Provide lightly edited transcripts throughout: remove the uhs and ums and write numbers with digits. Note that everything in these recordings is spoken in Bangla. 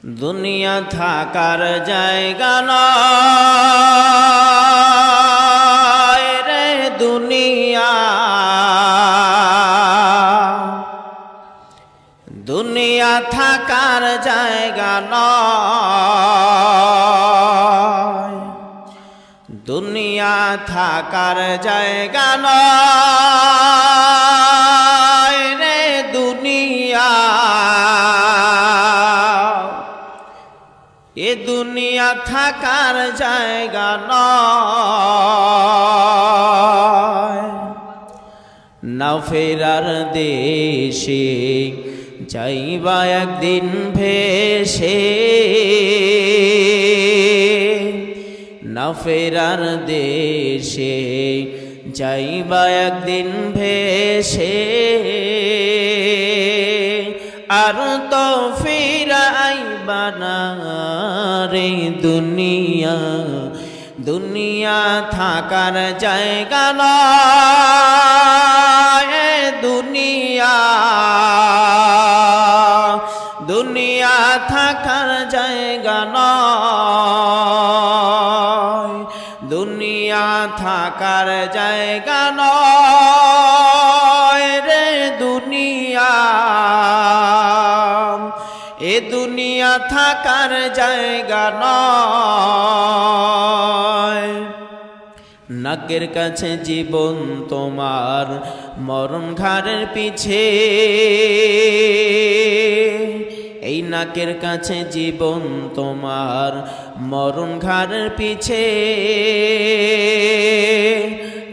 দুনিয়া থাকার জায়গা নয় রে দুনিয়া, দুনিয়া থাকার জায়গা নয়, দুনিয়া থাকার জায়গা নয় রে দুনিয়া। এ দুনিয়া থাকার জায়গা নয়, না ফেরার দেশে যাইবা একদিন ভেসে, না ফেরার দেশে যাইবা একদিন ভেসে, আর তো ফিরাইবা না রে দুনিয়া, দুনিয়া থাকার জায়গা নয় দুনিয়া, দুনিয়া থাকার জায়গা নয়, দুনিয়া থাকার জায়গা নয় রে দুনিয়া। এ দুনিয়া থাকার জায়গা নয়। নাকের কাছে জীবন তোমার, মরণ ঘাড়ের পিছে, এই নাকের কাছে জীবন তোমার, মরণ ঘাড়ের পিছে,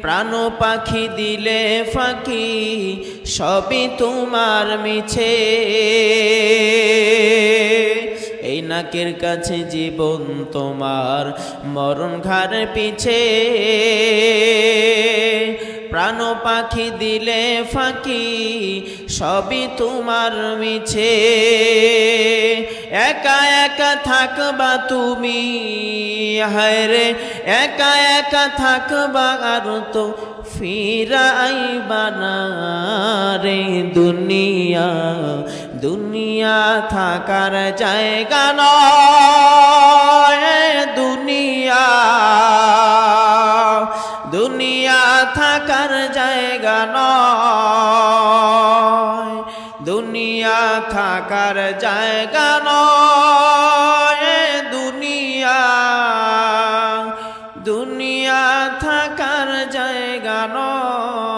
প্রাণ পাখি দিলে ফাঁকি সবই তোমার মিছে, এই নাকের কাছে জীবন তোমার, মরণ ঘাড়ের পিছে, প্রাণ পাখি দিলে ফাঁকি সবই তোমার মিছে। একা একা থাকবা তুমি, হায় রে একা একা থাকবা, আর তো ফিরাইবা না রে দুনিয়া, দুনিয়া থাকার জায়গা নয় দুনিয়া, দুনিয়া থাকার জায়গা নয়, দুনিয়া থাকার জায়গা নয় দুনিয়া, দুনিয়া থাকার জায়গা নয়।